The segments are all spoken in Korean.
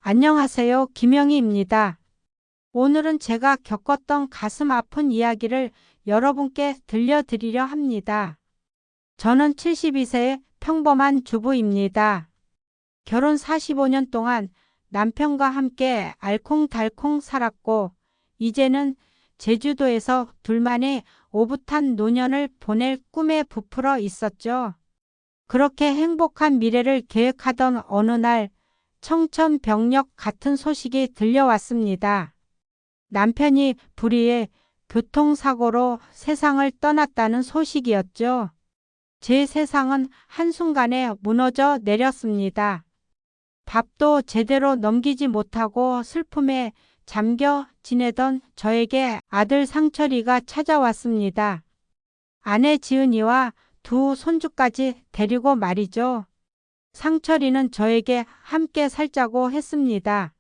안녕하세요. 김영희입니다. 오늘은 제가 겪었던 가슴 아픈 이야기를 여러분께 들려드리려 합니다. 저는 72세의 평범한 주부입니다. 결혼 45년 동안 남편과 함께 알콩달콩 살았고, 이제는 제주도에서 둘만의 오붓한 노년을 보낼 꿈에 부풀어 있었죠. 그렇게 행복한 미래를 계획하던 어느 날, 청천벽력 같은 소식이 들려왔습니다. 남편이 불의의 교통사고로 세상을 떠났다는 소식이었죠. 제 세상은 한순간에 무너져 내렸습니다. 밥도 제대로 넘기지 못하고 슬픔에 잠겨 지내던 저에게 아들 상철이가 찾아왔습니다. 아내 지은이와 두 손주까지 데리고 말이죠. 상철이는 저에게 함께 살자고 했습니다.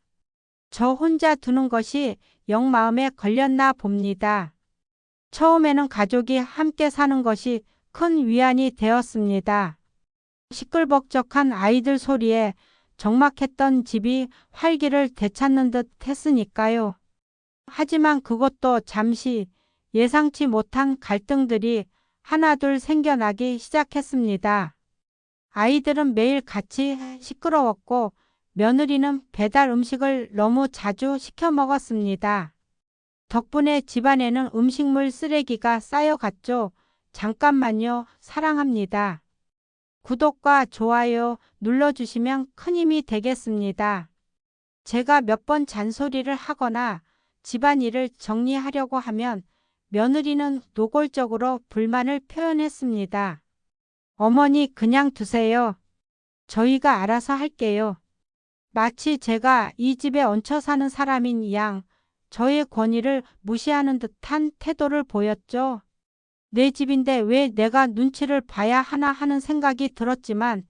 저 혼자 두는 것이 영 마음에 걸렸나 봅니다. 처음에는 가족이 함께 사는 것이 큰 위안이 되었습니다. 시끌벅적한 아이들 소리에 적막했던 집이 활기를 되찾는 듯 했으니까요. 하지만 그것도 잠시 예상치 못한 갈등들이 하나둘 생겨나기 시작했습니다. 아이들은 매일 같이 시끄러웠고 며느리는 배달 음식을 너무 자주 시켜 먹었습니다. 덕분에 집안에는 음식물 쓰레기가 쌓여갔죠. 잠깐만요. 사랑합니다. 구독과 좋아요 눌러주시면 큰 힘이 되겠습니다. 제가 몇 번 잔소리를 하거나 집안일을 정리하려고 하면 며느리는 노골적으로 불만을 표현했습니다. 어머니 그냥 두세요. 저희가 알아서 할게요. 마치 제가 이 집에 얹혀 사는 사람인 양 저의 권위를 무시하는 듯한 태도를 보였죠. 내 집인데 왜 내가 눈치를 봐야 하나 하는 생각이 들었지만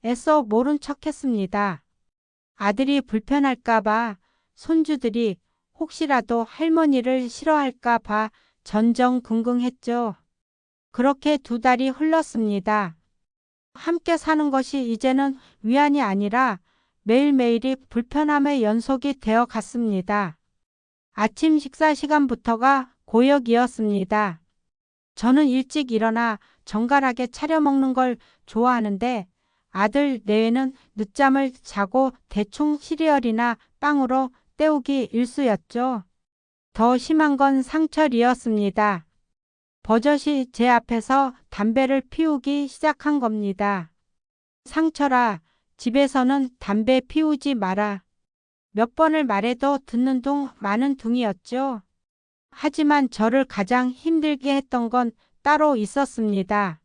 애써 모른 척했습니다. 아들이 불편할까봐, 손주들이 혹시라도 할머니를 싫어할까봐 전전긍긍했죠. 그렇게 두 달이 흘렀습니다. 함께 사는 것이 이제는 위안이 아니라 매일매일이 불편함의 연속이 되어 갔습니다. 아침 식사 시간부터가 고역이었습니다. 저는 일찍 일어나 정갈하게 차려 먹는 걸 좋아하는데 아들 내외는 늦잠을 자고 대충 시리얼이나 빵으로 때우기 일쑤였죠. 더 심한 건 상철이었습니다. 버젓이 제 앞에서 담배를 피우기 시작한 겁니다. 상철아, 집에서는 담배 피우지 마라. 몇 번을 말해도 듣는 둥 마는 둥이었죠. 하지만 저를 가장 힘들게 했던 건 따로 있었습니다.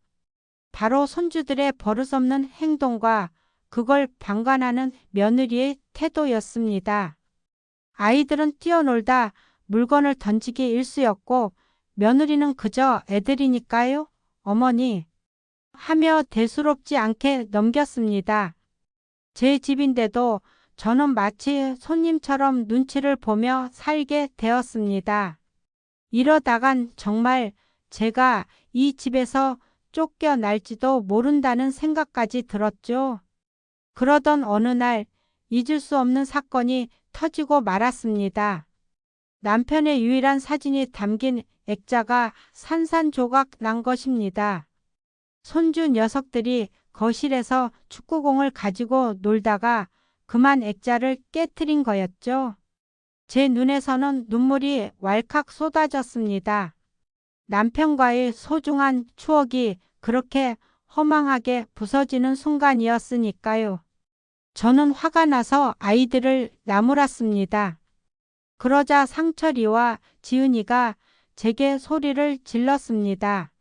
바로 손주들의 버릇없는 행동과 그걸 방관하는 며느리의 태도였습니다. 아이들은 뛰어놀다 물건을 던지기 일쑤였고 며느리는 그저 애들이니까요, 어머니, 하며 대수롭지 않게 넘겼습니다. 제 집인데도 저는 마치 손님처럼 눈치를 보며 살게 되었습니다. 이러다간 정말 제가 이 집에서 쫓겨날지도 모른다는 생각까지 들었죠. 그러던 어느 날 잊을 수 없는 사건이 터지고 말았습니다. 남편의 유일한 사진이 담긴 액자가 산산조각 난 것입니다. 손주 녀석들이 거실에서 축구공을 가지고 놀다가 그만 액자를 깨트린 거였죠. 제 눈에서는 눈물이 왈칵 쏟아졌습니다. 남편과의 소중한 추억이 그렇게 허망하게 부서지는 순간이었으니까요. 저는 화가 나서 아이들을 나무랐습니다. 그러자 상철이와 지은이가 제게 소리를 질렀습니다.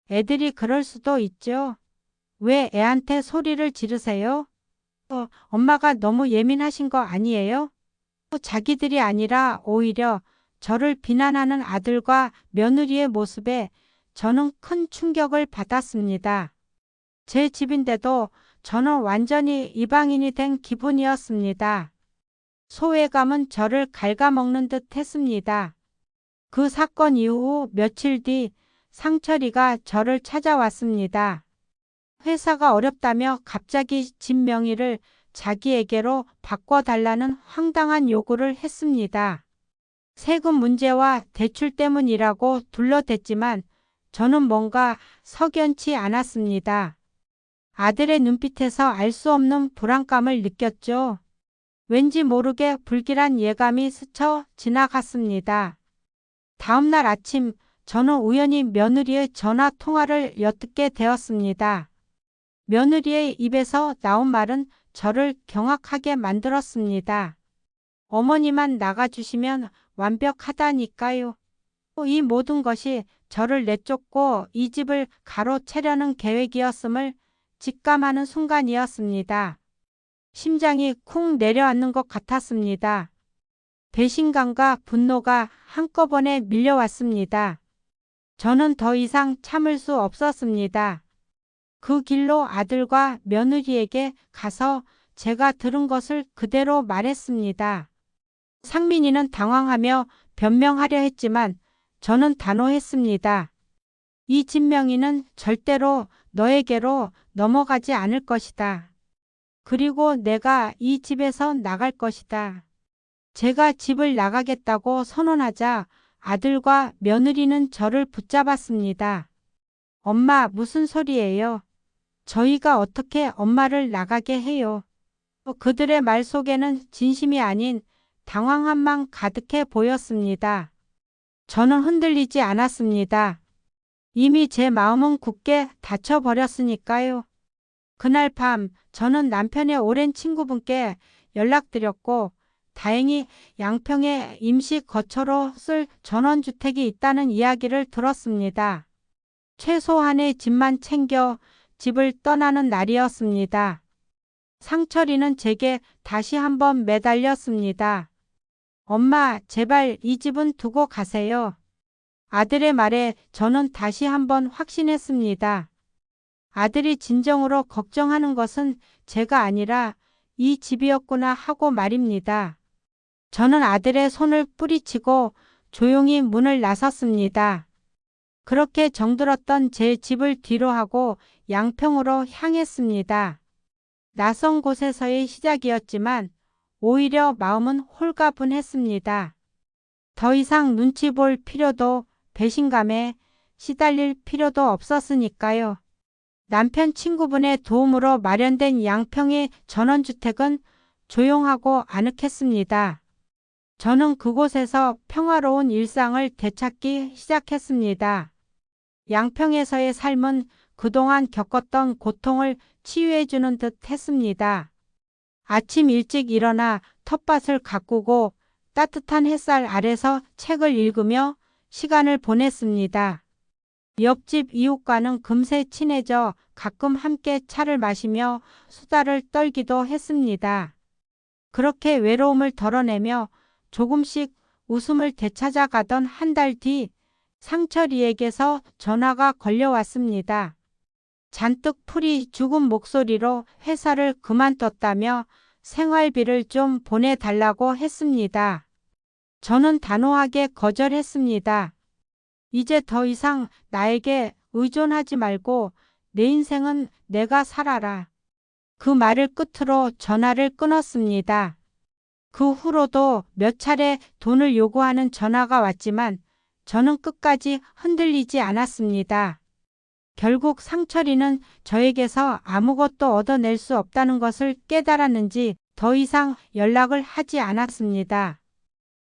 애들이 그럴 수도 있죠. 왜 애한테 소리를 지르세요? 엄마가 너무 예민하신 거 아니에요? 자기들이 아니라 오히려 저를 비난하는 아들과 며느리의 모습에 저는 큰 충격을 받았습니다. 제 집인데도 저는 완전히 이방인이 된 기분이었습니다. 소외감은 저를 갉아먹는 듯 했습니다. 그 사건 이후 며칠 뒤 상철이가 저를 찾아왔습니다. 회사가 어렵다며 갑자기 집 명의를 자기에게로 바꿔달라는 황당한 요구를 했습니다. 세금 문제와 대출 때문이라고 둘러댔지만 저는 뭔가 석연치 않았습니다. 아들의 눈빛에서 알 수 없는 불안감을 느꼈죠. 왠지 모르게 불길한 예감이 스쳐 지나갔습니다. 다음 날 아침 저는 우연히 며느리의 전화 통화를 엿듣게 되었습니다. 며느리의 입에서 나온 말은 저를 경악하게 만들었습니다. 어머니만 나가주시면 완벽하다니까요. 이 모든 것이 저를 내쫓고 이 집을 가로채려는 계획이었음을 직감하는 순간이었습니다. 심장이 쿵 내려앉는 것 같았습니다. 배신감과 분노가 한꺼번에 밀려왔습니다. 저는 더 이상 참을 수 없었습니다. 그 길로 아들과 며느리에게 가서 제가 들은 것을 그대로 말했습니다. 상민이는 당황하며 변명하려 했지만 저는 단호했습니다. 이 집 명의는 절대로 너에게로 넘어가지 않을 것이다. 그리고 내가 이 집에서 나갈 것이다. 제가 집을 나가겠다고 선언하자 아들과 며느리는 저를 붙잡았습니다. 엄마, 무슨 소리예요? 저희가 어떻게 엄마를 나가게 해요? 그들의 말 속에는 진심이 아닌 당황함만 가득해 보였습니다. 저는 흔들리지 않았습니다. 이미 제 마음은 굳게 닫혀버렸으니까요. 그날 밤 저는 남편의 오랜 친구분께 연락드렸고 다행히 양평에 임시 거처로 쓸 전원주택이 있다는 이야기를 들었습니다. 최소한의 집만 챙겨 집을 떠나는 날이었습니다. 상철이는 제게 다시 한번 매달렸습니다. 엄마, 제발 이 집은 두고 가세요. 아들의 말에 저는 다시 한번 확신했습니다. 아들이 진정으로 걱정하는 것은 제가 아니라 이 집이었구나 하고 말입니다. 저는 아들의 손을 뿌리치고 조용히 문을 나섰습니다. 그렇게 정들었던 제 집을 뒤로하고 양평으로 향했습니다. 낯선 곳에서의 시작이었지만 오히려 마음은 홀가분했습니다. 더 이상 눈치 볼 필요도 배신감에 시달릴 필요도 없었으니까요. 남편 친구분의 도움으로 마련된 양평의 전원주택은 조용하고 아늑했습니다. 저는 그곳에서 평화로운 일상을 되찾기 시작했습니다. 양평에서의 삶은 그동안 겪었던 고통을 치유해주는 듯 했습니다. 아침 일찍 일어나 텃밭을 가꾸고 따뜻한 햇살 아래서 책을 읽으며 시간을 보냈습니다. 옆집 이웃과는 금세 친해져 가끔 함께 차를 마시며 수다를 떨기도 했습니다. 그렇게 외로움을 덜어내며 조금씩 웃음을 되찾아가던 한 달 뒤 상철이에게서 전화가 걸려왔습니다. 잔뜩 풀이 죽은 목소리로 회사를 그만뒀다며 생활비를 좀 보내달라고 했습니다. 저는 단호하게 거절했습니다. 이제 더 이상 나에게 의존하지 말고 내 인생은 내가 살아라. 그 말을 끝으로 전화를 끊었습니다. 그 후로도 몇 차례 돈을 요구하는 전화가 왔지만 저는 끝까지 흔들리지 않았습니다. 결국 상철이는 저에게서 아무것도 얻어낼 수 없다는 것을 깨달았는지 더 이상 연락을 하지 않았습니다.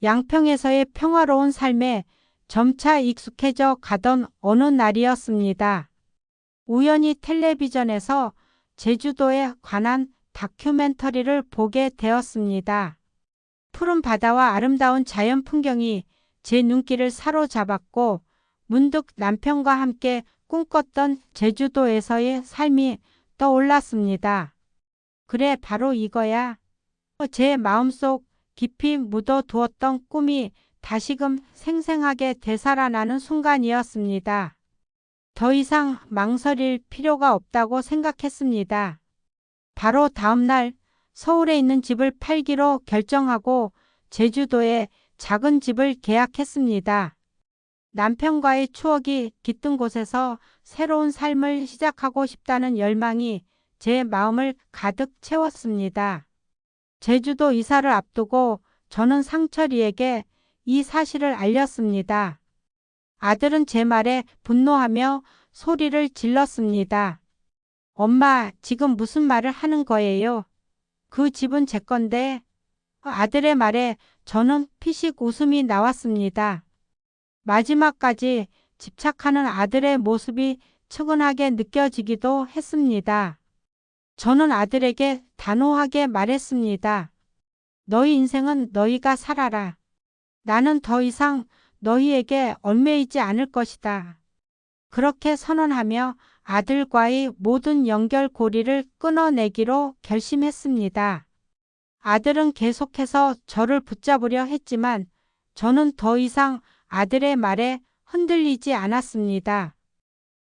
양평에서의 평화로운 삶에 점차 익숙해져 가던 어느 날이었습니다. 우연히 텔레비전에서 제주도에 관한 다큐멘터리를 보게 되었습니다. 푸른 바다와 아름다운 자연 풍경이 제 눈길을 사로잡았고 문득 남편과 함께 꿈꿨던 제주도에서의 삶이 떠올랐습니다. 그래, 바로 이거야. 제 마음속 깊이 묻어두었던 꿈이 다시금 생생하게 되살아나는 순간이었습니다. 더 이상 망설일 필요가 없다고 생각했습니다. 바로 다음 날 서울에 있는 집을 팔기로 결정하고 제주도에 작은 집을 계약했습니다. 남편과의 추억이 깃든 곳에서 새로운 삶을 시작하고 싶다는 열망이 제 마음을 가득 채웠습니다. 제주도 이사를 앞두고 저는 상철이에게 이 사실을 알렸습니다. 아들은 제 말에 분노하며 소리를 질렀습니다. 엄마, 지금 무슨 말을 하는 거예요? 그 집은 제 건데. 아들의 말에 저는 피식 웃음이 나왔습니다. 마지막까지 집착하는 아들의 모습이 측은하게 느껴지기도 했습니다. 저는 아들에게 단호하게 말했습니다. 너희 인생은 너희가 살아라. 나는 더 이상 너희에게 얽매이지 않을 것이다. 그렇게 선언하며 아들과의 모든 연결고리를 끊어내기로 결심했습니다. 아들은 계속해서 저를 붙잡으려 했지만 저는 더 이상 아들의 말에 흔들리지 않았습니다.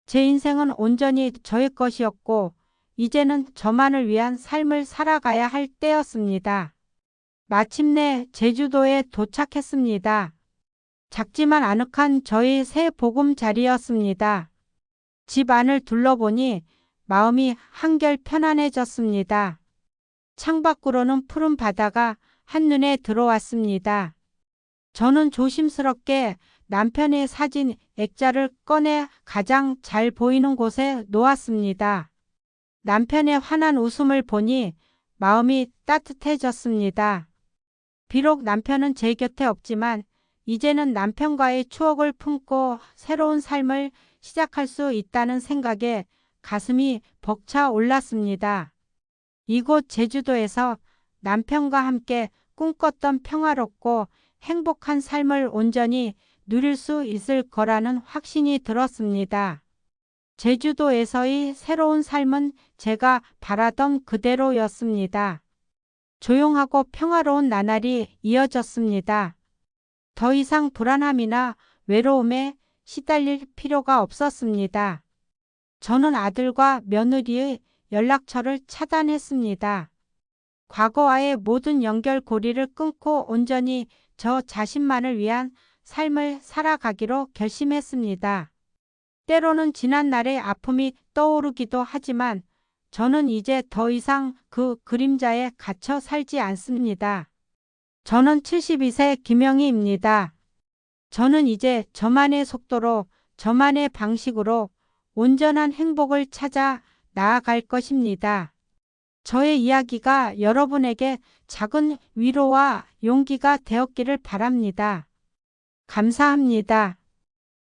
제 인생은 온전히 저의 것이었고 이제는 저만을 위한 삶을 살아가야 할 때였습니다. 마침내 제주도에 도착했습니다. 작지만 아늑한 저희 새 보금자리였습니다. 집 안을 둘러보니 마음이 한결 편안해졌습니다. 창밖으로는 푸른 바다가 한눈에 들어왔습니다. 저는 조심스럽게 남편의 사진 액자를 꺼내 가장 잘 보이는 곳에 놓았습니다. 남편의 환한 웃음을 보니 마음이 따뜻해졌습니다. 비록 남편은 제 곁에 없지만 이제는 남편과의 추억을 품고 새로운 삶을 시작할 수 있다는 생각에 가슴이 벅차 올랐습니다. 이곳 제주도에서 남편과 함께 꿈꿨던 평화롭고 행복한 삶을 온전히 누릴 수 있을 거라는 확신이 들었습니다. 제주도에서의 새로운 삶은 제가 바라던 그대로였습니다. 조용하고 평화로운 나날이 이어졌습니다. 더 이상 불안함이나 외로움에 시달릴 필요가 없었습니다. 저는 아들과 며느리의 연락처를 차단했습니다. 과거와의 모든 연결고리를 끊고 온전히 저 자신만을 위한 삶을 살아가기로 결심했습니다. 때로는 지난 날의 아픔이 떠오르기도 하지만 저는 이제 더 이상 그 그림자에 갇혀 살지 않습니다. 저는 72세 김영희입니다. 저는 이제 저만의 속도로, 저만의 방식으로 온전한 행복을 찾아 나아갈 것입니다. 저의 이야기가 여러분에게 작은 위로와 용기가 되었기를 바랍니다. 감사합니다.